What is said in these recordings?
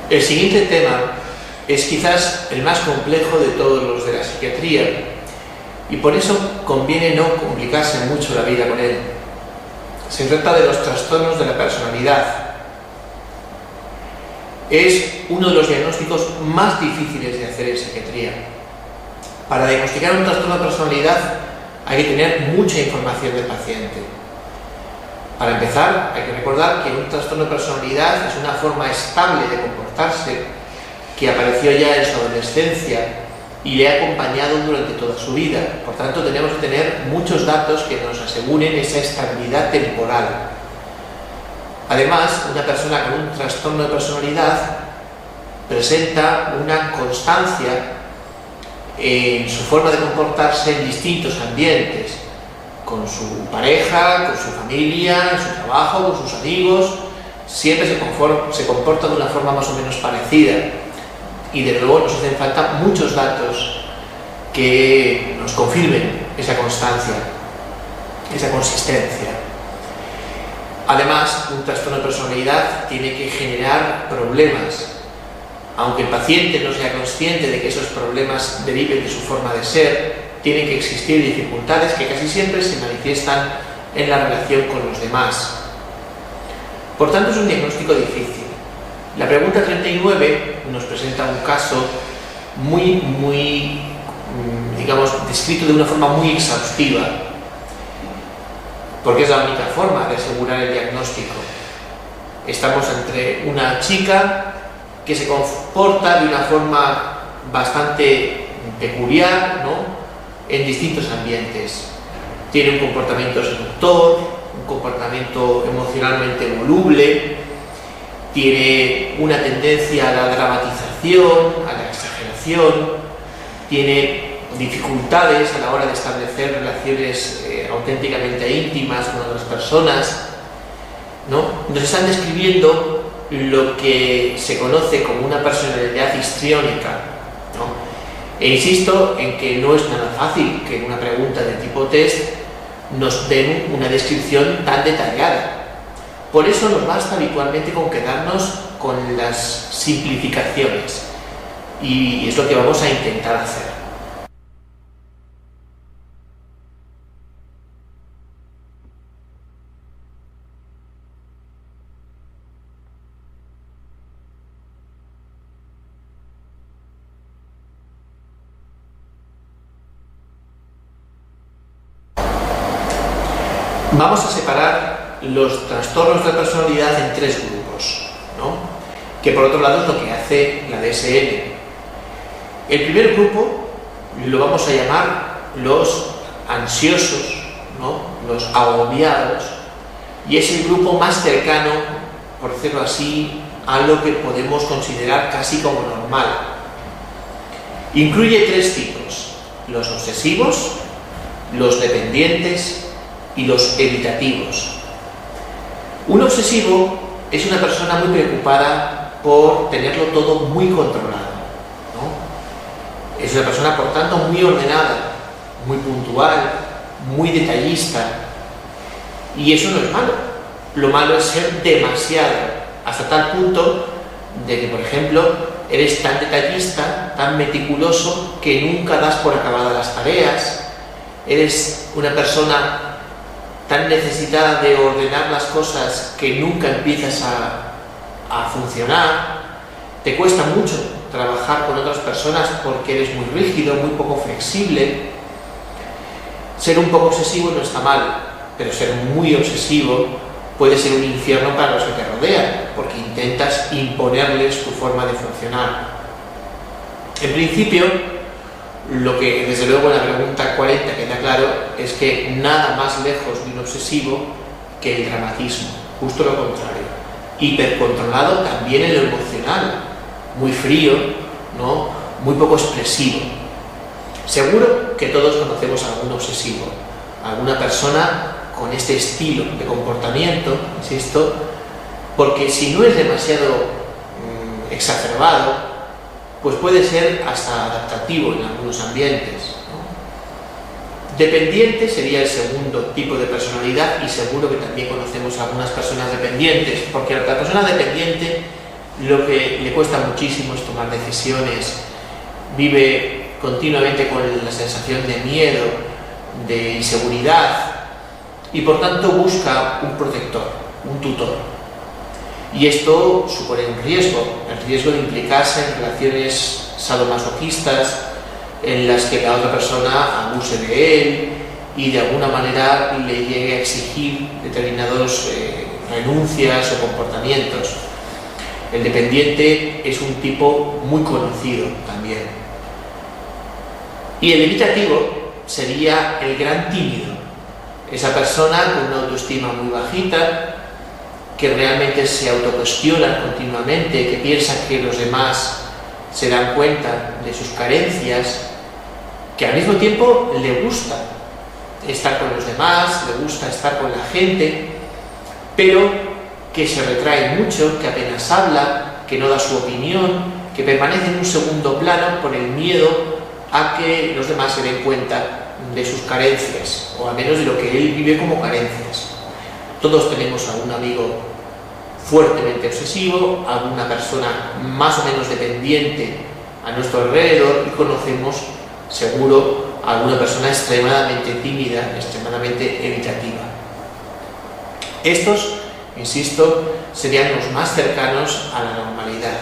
El siguiente tema es quizás el más complejo de todos los de la psiquiatría y por eso conviene no complicarse mucho la vida con él. Se trata de los trastornos de la personalidad. Es uno de los diagnósticos más difíciles de hacer en psiquiatría. Para diagnosticar un trastorno de personalidad hay que tener mucha información del paciente. Para empezar, hay que recordar que un trastorno de personalidad es una forma estable de comportarse que apareció ya en su adolescencia y le ha acompañado durante toda su vida. Por tanto, tenemos que tener muchos datos que nos aseguren esa estabilidad temporal. Además, una persona con un trastorno de personalidad presenta una constancia en su forma de comportarse en distintos ambientes, con su pareja, con su familia, en su trabajo, con sus amigos. Siempre se comporta de una forma más o menos parecida y de luego nos hacen falta muchos datos que nos confirmen esa constancia, esa consistencia. Además, un trastorno de personalidad tiene que generar problemas. Aunque el paciente no sea consciente de que esos problemas deriven de su forma de ser, tienen que existir dificultades que casi siempre se manifiestan en la relación con los demás. Por tanto, es un diagnóstico difícil. La pregunta 39 nos presenta un caso muy, descrito de una forma muy exhaustiva, porque es la única forma de asegurar el diagnóstico. Estamos entre una chica que se comporta de una forma bastante peculiar, ¿no?, en distintos ambientes. Tiene un comportamiento seductor, un comportamiento emocionalmente voluble, tiene una tendencia a la dramatización, a la exageración, tiene dificultades a la hora de establecer relaciones auténticamente íntimas con otras personas, ¿no? Nos están describiendo lo que se conoce como una personalidad histriónica, ¿no? E insisto en que no es nada fácil que en una pregunta de tipo test nos den una descripción tan detallada. Por eso nos basta habitualmente con quedarnos con las simplificaciones y es lo que vamos a intentar hacer. Vamos a separar los trastornos de personalidad en tres grupos, ¿no?, que por otro lado es lo que hace la DSM. El primer grupo lo vamos a llamar los ansiosos, ¿no?, los agobiados, y es el grupo más cercano, por decirlo así, a lo que podemos considerar casi como normal. Incluye tres tipos: los obsesivos, los dependientes y los evitativos. Un obsesivo es una persona muy preocupada por tenerlo todo muy controlado, ¿no? Es una persona, por tanto, muy ordenada, muy puntual, muy detallista, y eso no es malo. Lo malo es ser demasiado, hasta tal punto de que, por ejemplo, eres tan detallista, tan meticuloso, que nunca das por acabadas las tareas. Eres una persona tan necesitada de ordenar las cosas que nunca empiezas a funcionar. Te cuesta mucho trabajar con otras personas porque eres muy rígido, muy poco flexible. Ser un poco obsesivo no está mal, pero ser muy obsesivo puede ser un infierno para los que te rodean, porque intentas imponerles tu forma de funcionar. En principio, lo que desde luego en la pregunta 40 queda claro es que nada más lejos de un obsesivo que el dramatismo, justo lo contrario. Hipercontrolado también en lo emocional, muy frío, ¿no?, muy poco expresivo. Seguro que todos conocemos a algún obsesivo, alguna persona con este estilo de comportamiento, insisto, porque si no es demasiado exacerbado, pues puede ser hasta adaptativo en algunos ambientes, ¿no? Dependiente sería el segundo tipo de personalidad, y seguro que también conocemos a algunas personas dependientes, porque la persona dependiente lo que le cuesta muchísimo es tomar decisiones, vive continuamente con la sensación de miedo, de inseguridad y por tanto busca un protector, un tutor. Y esto supone un riesgo, el riesgo de implicarse en relaciones sadomasoquistas en las que la otra persona abuse de él y de alguna manera le llegue a exigir determinadas renuncias o comportamientos. El dependiente es un tipo muy conocido también. Y el evitativo sería el gran tímido, esa persona con una autoestima muy bajita, que realmente se autocuestiona continuamente, que piensa que los demás se dan cuenta de sus carencias, que al mismo tiempo le gusta estar con los demás, le gusta estar con la gente, pero que se retrae mucho, que apenas habla, que no da su opinión, que permanece en un segundo plano por el miedo a que los demás se den cuenta de sus carencias, o al menos de lo que él vive como carencias. Todos tenemos a un amigo fuertemente obsesivo, a una persona más o menos dependiente a nuestro alrededor y conocemos seguro a alguna persona extremadamente tímida, extremadamente evitativa. Estos, insisto, serían los más cercanos a la normalidad.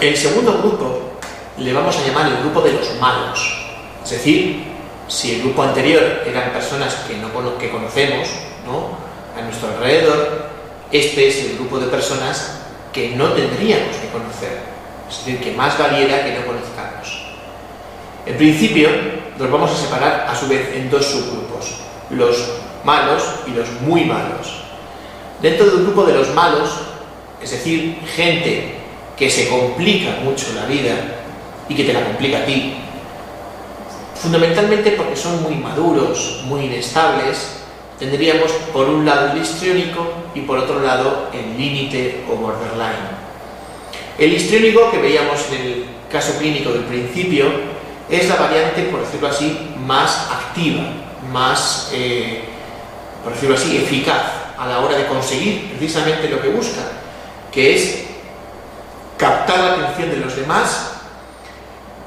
El segundo grupo le vamos a llamar el grupo de los malos. Es decir, si el grupo anterior eran personas que conocemos, ¿no?, a nuestro alrededor, este es el grupo de personas que no tendríamos que conocer. Es decir, que más valiera que no conozcamos. En principio, los vamos a separar a su vez en dos subgrupos, los malos y los muy malos. Dentro del grupo de los malos, es decir, gente que se complica mucho la vida y que te la complica a ti, fundamentalmente porque son muy maduros, muy inestables, tendríamos por un lado el histriónico y por otro lado el límite o borderline. El histriónico, que veíamos en el caso clínico del principio, es la variante, por decirlo así, más activa, más, por decirlo así, eficaz a la hora de conseguir precisamente lo que busca, que es captar la atención de los demás,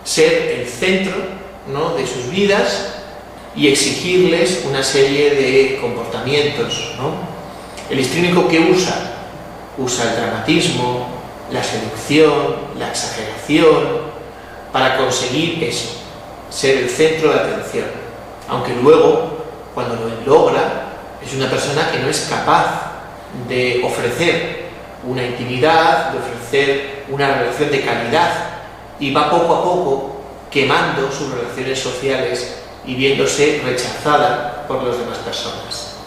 ser el centro, ¿no?, de sus vidas y exigirles una serie de comportamientos, ¿no? El histriónico, ¿qué usa? Usa el dramatismo, la seducción, la exageración, para conseguir eso, ser el centro de atención. Aunque luego, cuando lo logra, es una persona que no es capaz de ofrecer una intimidad, de ofrecer una relación de calidad, y va poco a poco quemando sus relaciones sociales y viéndose rechazada por las demás personas.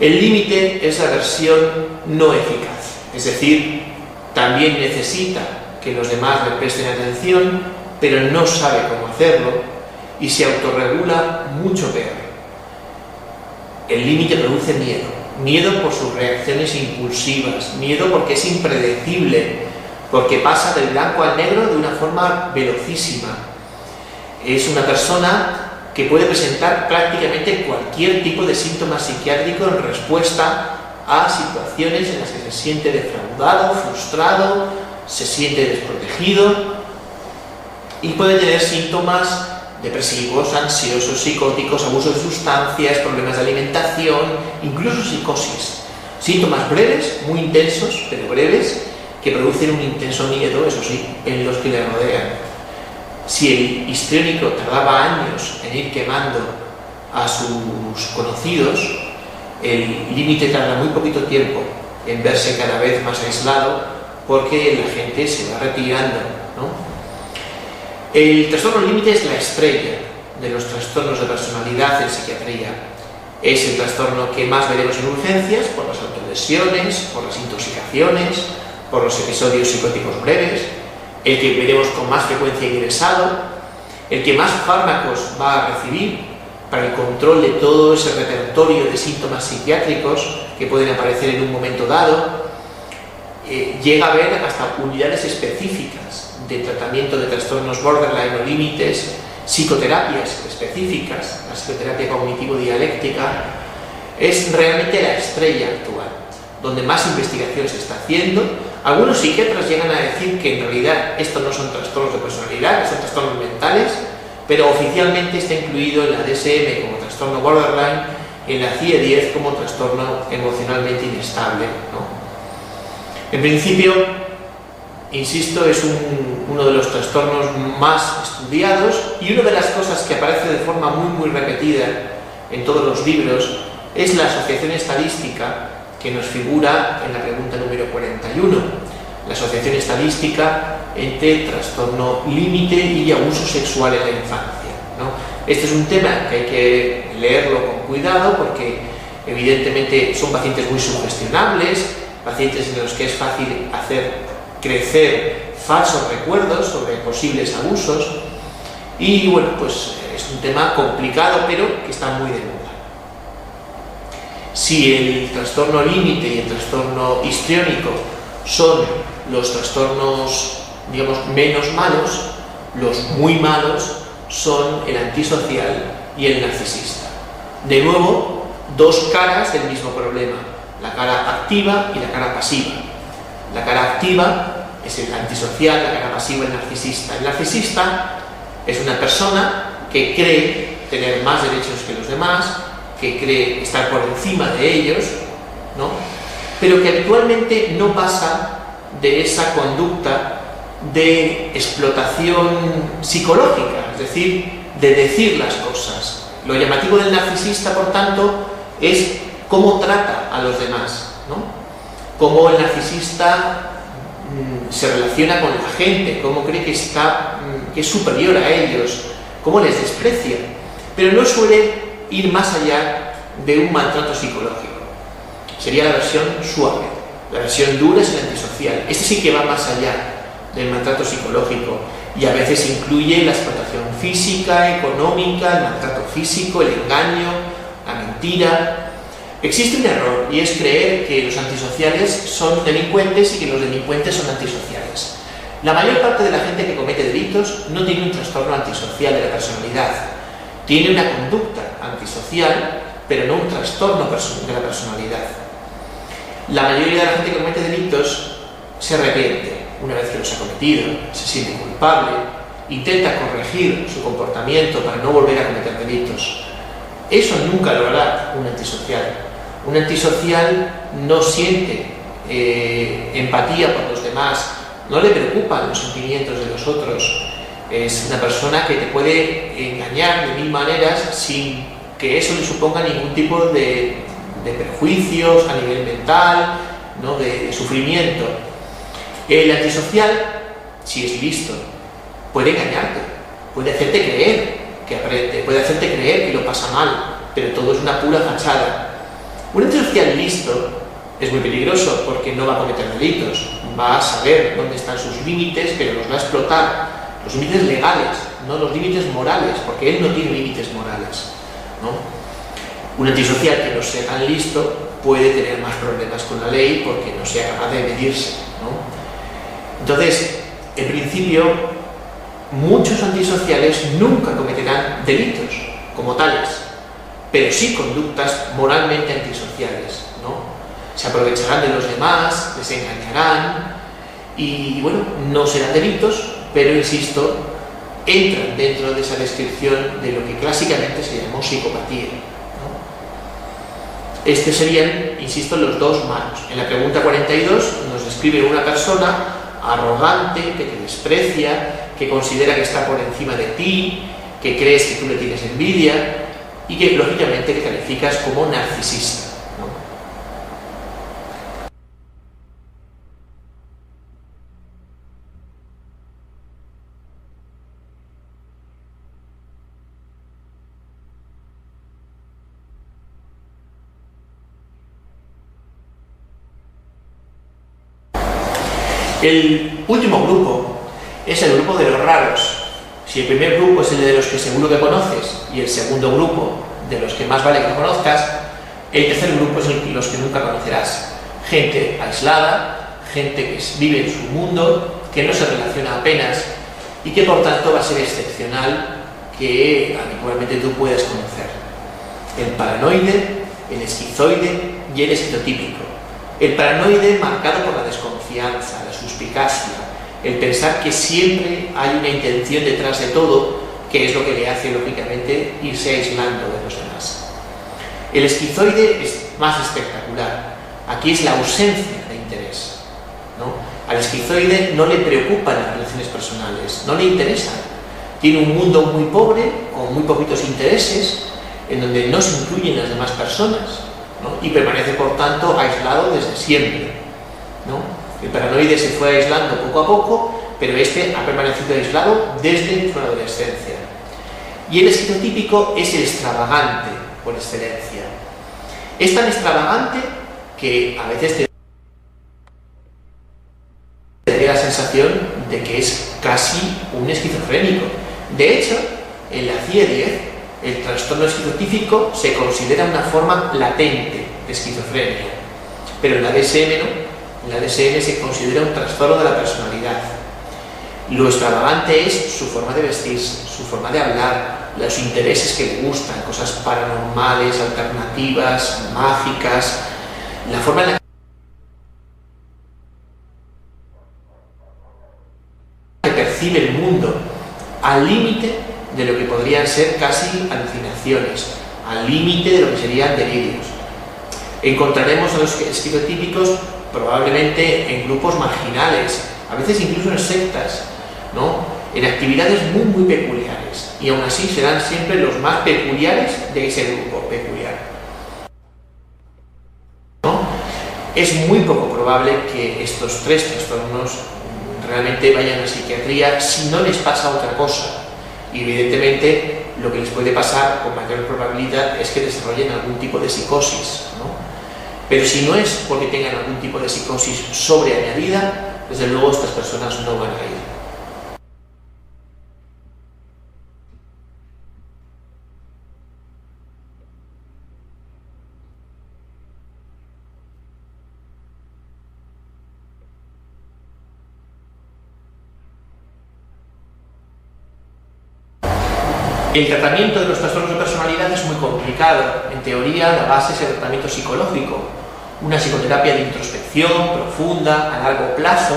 El límite es la versión no eficaz, es decir, también necesita que los demás le presten atención, pero no sabe cómo hacerlo y se autorregula mucho peor. El límite produce miedo por sus reacciones impulsivas, miedo porque es impredecible, porque pasa del blanco al negro de una forma velocísima. Es una persona que puede presentar prácticamente cualquier tipo de síntoma psiquiátrico en respuesta a situaciones en las que se siente defraudado, frustrado, se siente desprotegido, y puede tener síntomas depresivos, ansiosos, psicóticos, abuso de sustancias, problemas de alimentación, incluso psicosis. Síntomas breves, muy intensos, pero breves, que producen un intenso miedo, eso sí, en los que le rodean. Si el histriónico tardaba años en ir quemando a sus conocidos, el límite tarda muy poquito tiempo en verse cada vez más aislado, porque la gente se va retirando, ¿no? El trastorno límite es la estrella de los trastornos de personalidad en psiquiatría. Es el trastorno que más veremos en urgencias por las autolesiones, por las intoxicaciones, por los episodios psicóticos breves, el que veremos con más frecuencia ingresado, el que más fármacos va a recibir para el control de todo ese repertorio de síntomas psiquiátricos que pueden aparecer en un momento dado. Llega a haber hasta unidades específicas de tratamiento de trastornos borderline o límites, psicoterapias específicas, la psicoterapia cognitivo-dialéctica es realmente la estrella actual, donde más investigación se está haciendo. Algunos psiquiatras llegan a decir que en realidad estos no son trastornos de personalidad, son trastornos mentales, pero oficialmente está incluido en la DSM como trastorno borderline y en la CIE-10 como trastorno emocionalmente inestable, ¿no? En principio, insisto, es uno de los trastornos más estudiados, y una de las cosas que aparece de forma muy repetida en todos los libros es la asociación estadística que nos figura en la pregunta número 41, la asociación estadística entre trastorno límite y abuso sexual en la infancia, ¿no? Este es un tema que hay que leerlo con cuidado porque evidentemente son pacientes muy sugestionables, pacientes en los que es fácil hacer crecer falsos recuerdos sobre posibles abusos, y bueno, pues es un tema complicado pero que está muy de moda. Si el trastorno límite y el trastorno histriónico son los trastornos, digamos, menos malos, los muy malos son el antisocial y el narcisista. De nuevo, dos caras del mismo problema, la cara activa y la cara pasiva. La cara activa es el antisocial, la cara pasiva el narcisista. El narcisista es una persona que cree tener más derechos que los demás, que cree estar por encima de ellos, ¿no? Pero que habitualmente no pasa de esa conducta de explotación psicológica, es decir, de decir las cosas. Lo llamativo del narcisista, por tanto, es cómo trata a los demás, ¿no? Cómo el narcisista se relaciona con la gente, cómo cree que es superior a ellos, cómo les desprecia, pero no suele ir más allá de un maltrato psicológico. Sería la versión suave. La versión dura es el antisocial. Este sí que va más allá del maltrato psicológico y a veces incluye la explotación física, económica, el maltrato físico, el engaño, la mentira. Existe un error y es creer que los antisociales son delincuentes y que los delincuentes son antisociales. La mayor parte de la gente que comete delitos no tiene un trastorno antisocial de la personalidad. Tiene una conducta antisocial, pero no un trastorno de la personalidad. La mayoría de la gente que comete delitos se arrepiente una vez que los ha cometido, se siente culpable, intenta corregir su comportamiento para no volver a cometer delitos. Eso nunca lo hará un antisocial. Un antisocial no siente empatía por los demás, no le preocupan los sentimientos de los otros. Es una persona que te puede engañar de mil maneras sin que eso le suponga ningún tipo de perjuicios a nivel mental, ¿no? de sufrimiento. El antisocial, si es listo, puede engañarte, puede hacerte creer que aprende, puede hacerte creer que lo pasa mal, pero todo es una pura fachada. Un antisocial listo es muy peligroso porque no va a cometer delitos, va a saber dónde están sus límites, pero los va a explotar. Los límites legales, no los límites morales, porque él no tiene límites morales, ¿no? Un antisocial que no sea tan listo puede tener más problemas con la ley porque no sea capaz de medirse, ¿no? Entonces, en principio, muchos antisociales nunca cometerán delitos como tales, pero sí conductas moralmente antisociales, ¿no? Se aprovecharán de los demás, les engañarán y, bueno, no serán delitos, pero, insisto, entran dentro de esa descripción de lo que clásicamente se llamó psicopatía, ¿no? Estos serían, insisto, los dos malos. En la pregunta 42 nos describe una persona arrogante, que te desprecia, que considera que está por encima de ti, que crees que tú le tienes envidia y que, lógicamente, le calificas como narcisista, ¿no? El último grupo es el grupo de los raros. Si el primer grupo es el de los que seguro que conoces y el segundo grupo de los que más vale que conozcas, el tercer grupo es el de los que nunca conocerás. Gente aislada, gente que vive en su mundo, que no se relaciona apenas y que por tanto va a ser excepcional que habitualmente tú puedas conocer. El paranoide, el esquizoide y el esquizotípico. El paranoide marcado por la desconfianza, la suspicacia, el pensar que siempre hay una intención detrás de todo, que es lo que le hace lógicamente irse aislando de los demás. El esquizoide es más espectacular. Aquí es la ausencia de interés, ¿no? Al esquizoide no le preocupan las relaciones personales, no le interesan. Tiene un mundo muy pobre, con muy poquitos intereses, en donde no se incluyen las demás personas, ¿no? Y permanece, por tanto, aislado desde siempre, ¿no? El paranoide se fue aislando poco a poco, pero este ha permanecido aislado desde su adolescencia. Y el esquizotípico es el extravagante por excelencia. Es tan extravagante que a veces te da la sensación de que es casi un esquizofrénico. De hecho, en la CIE-10, el trastorno esquizotípico se considera una forma latente de esquizofrenia, pero en la DSM no. En la DSM se considera un trastorno de la personalidad. Lo extravagante es su forma de vestirse, su forma de hablar, los intereses que le gustan, cosas paranormales, alternativas, mágicas, la forma en la que percibe el mundo, al límite de lo que podrían ser casi alucinaciones, al límite de lo que serían delirios. Encontraremos a los esquizotípicos probablemente en grupos marginales, a veces incluso en sectas, ¿no? En actividades muy peculiares, y aún así serán siempre los más peculiares de ese grupo peculiar, ¿no? Es muy poco probable que estos tres trastornos realmente vayan a psiquiatría si no les pasa otra cosa. Y evidentemente lo que les puede pasar con mayor probabilidad es que desarrollen algún tipo de psicosis, ¿no? Pero si no es porque tengan algún tipo de psicosis sobreañadida, desde luego estas personas no van a ir. El tratamiento de los trastornos de personalidad es muy complicado. En teoría, la base es el tratamiento psicológico, una psicoterapia de introspección profunda, a largo plazo,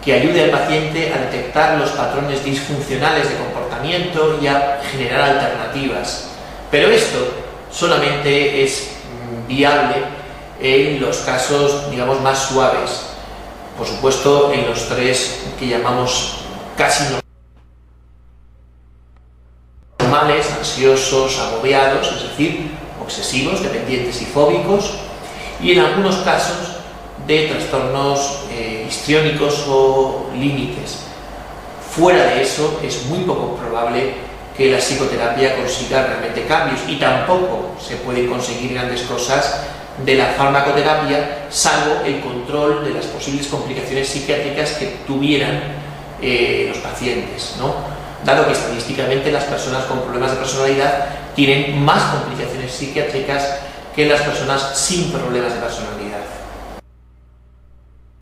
que ayude al paciente a detectar los patrones disfuncionales de comportamiento y a generar alternativas. Pero esto solamente es viable en los casos, digamos, más suaves. Por supuesto, en los tres que llamamos casi normales, ansiosos, agobiados, es decir, obsesivos, dependientes y fóbicos, y en algunos casos de trastornos histriónicos o límites. Fuera de eso, es muy poco probable que la psicoterapia consiga realmente cambios, y tampoco se pueden conseguir grandes cosas de la farmacoterapia, salvo el control de las posibles complicaciones psiquiátricas que tuvieran los pacientes, ¿no? Dado que estadísticamente las personas con problemas de personalidad tienen más complicaciones psiquiátricas que las personas sin problemas de personalidad.